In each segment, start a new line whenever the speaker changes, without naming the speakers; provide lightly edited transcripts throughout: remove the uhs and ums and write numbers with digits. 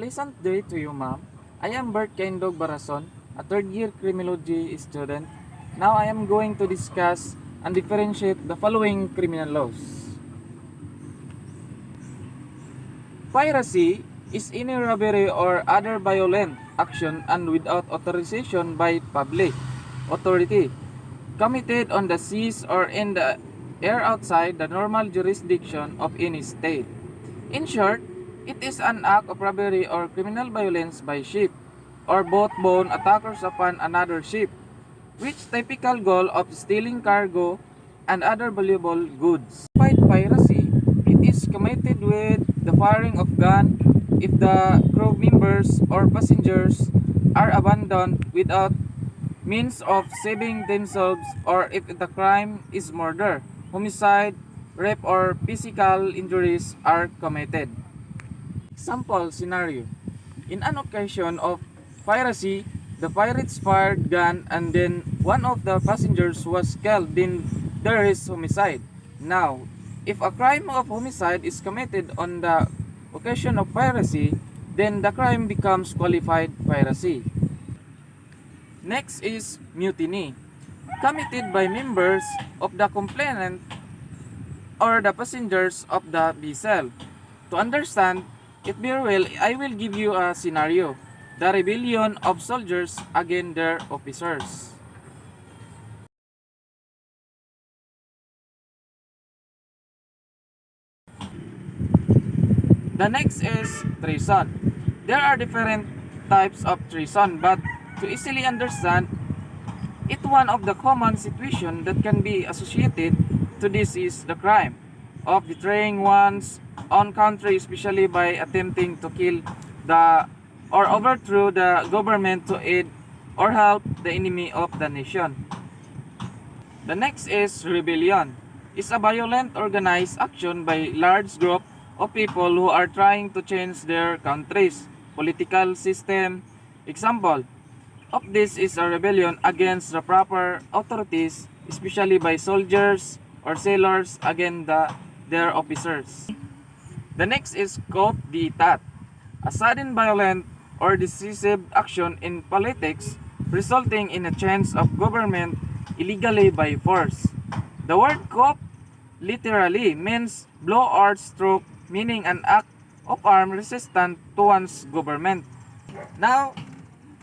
pleasant day to you, ma'am. I am Bert Kendog Barason, a third-year criminology student. Now I am going to discuss and differentiate the following criminal laws. Piracy is any robbery or other violent action and without authorization by public authority committed on the seas or in the air outside the normal jurisdiction of any state. In short, it is an act of robbery or criminal violence by ship or boat-borne attackers upon another ship, which typical goal of stealing cargo and other valuable goods. Fight piracy, it is committed with the firing of gun if the crew members or passengers are abandoned without means of saving themselves or if the crime is murder, homicide, rape or physical injuries are committed. Example scenario. In an occasion of piracy, the pirates fired gun and then one of the passengers was killed, then there is homicide. Now, if a crime of homicide is committed on the occasion of piracy, then the crime becomes qualified piracy. Next is mutiny, committed by members of the complainant or the passengers of the vessel. To understand it very well, I will give you a scenario: the rebellion of soldiers against their officers. The next is treason. There are different types of treason, but to easily understand it, one of the common situations that can be associated to this is the crime of betraying one's own country, especially by attempting to kill the or overthrow the government to aid or help the enemy of the nation. The next is rebellion. It's a violent organized action by large group of people who are trying to change their country's political system. Example of this is a rebellion against the proper authorities, especially by soldiers or sailors against their officers. The next is coup d'etat, a sudden violent or decisive action in politics resulting in a change of government illegally by force. The word coup literally means blow or stroke, meaning an act of armed resistance to one's government. Now,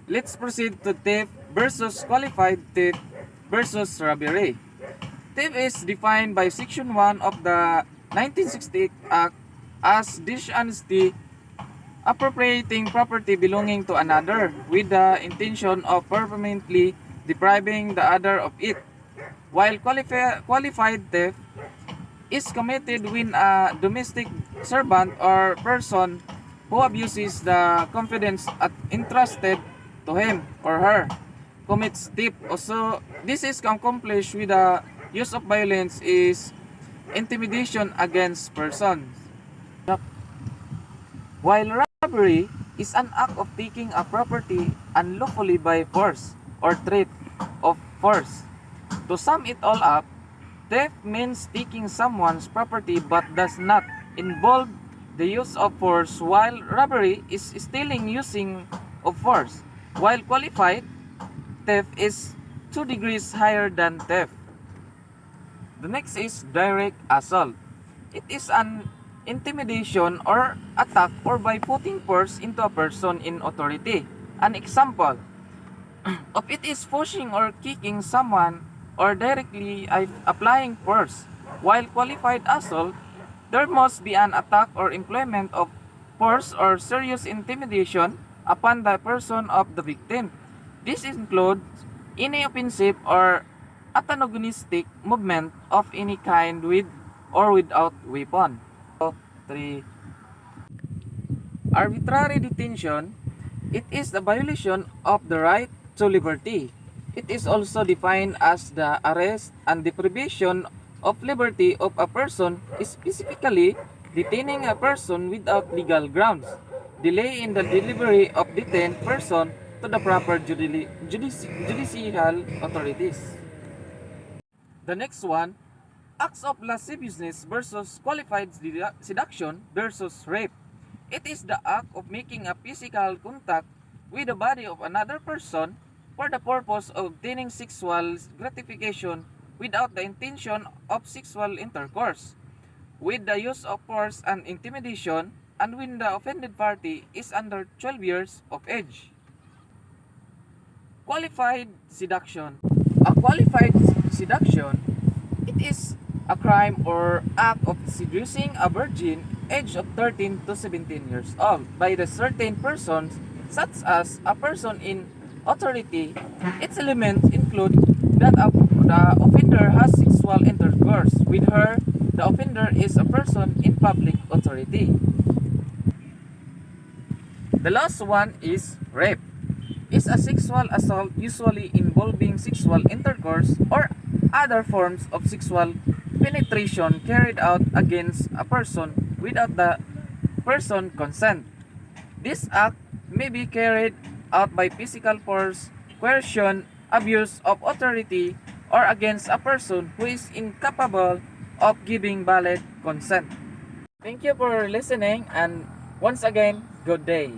let's proceed to theft versus qualified theft versus robbery. Theft is defined by Section 1 of the 1968 Act as dishonesty, appropriating property belonging to another with the intention of permanently depriving the other of it, while qualified theft is committed when a domestic servant or person who abuses the confidence entrusted to him or her commits theft. Also, this is accomplished with the use of violence is intimidation against persons. While robbery is an act of taking a property unlawfully by force or threat of force. To sum it all up, theft means taking someone's property but does not involve the use of force, while robbery is stealing using of force, while qualified theft is 2 degrees higher than theft. The next is direct assault. It is an intimidation or attack or by putting force into a person in authority. An example of it is pushing or kicking someone or directly applying force. While qualified assault, there must be an attack or employment of force or serious intimidation upon the person of the victim. This includes any offensive or antagonistic movement of any kind with or without weapon. 3. Arbitrary detention. It is the violation of the right to liberty. It is also defined as the arrest and deprivation of liberty of a person, specifically detaining a person without legal grounds, delay in the delivery of detained person to the proper judicial authorities. The next one, acts of lasciviousness versus qualified seduction versus rape. It is the act of making a physical contact with the body of another person for the purpose of obtaining sexual gratification without the intention of sexual intercourse, with the use of force and intimidation, and when the offended party is under 12 years of age. Qualified seduction. A qualified seduction, it is a crime or act of seducing a virgin aged of 13 to 17 years old by the certain persons such as a person in authority. Its elements include that the offender has sexual intercourse with her. The offender is a person in public authority. The last one is rape. Is a sexual assault usually involving sexual intercourse or other forms of sexual penetration carried out against a person without the person consent. This act may be carried out by physical force, coercion, abuse of authority, or against a person who is incapable of giving valid consent. Thank you for listening, and once again, good day.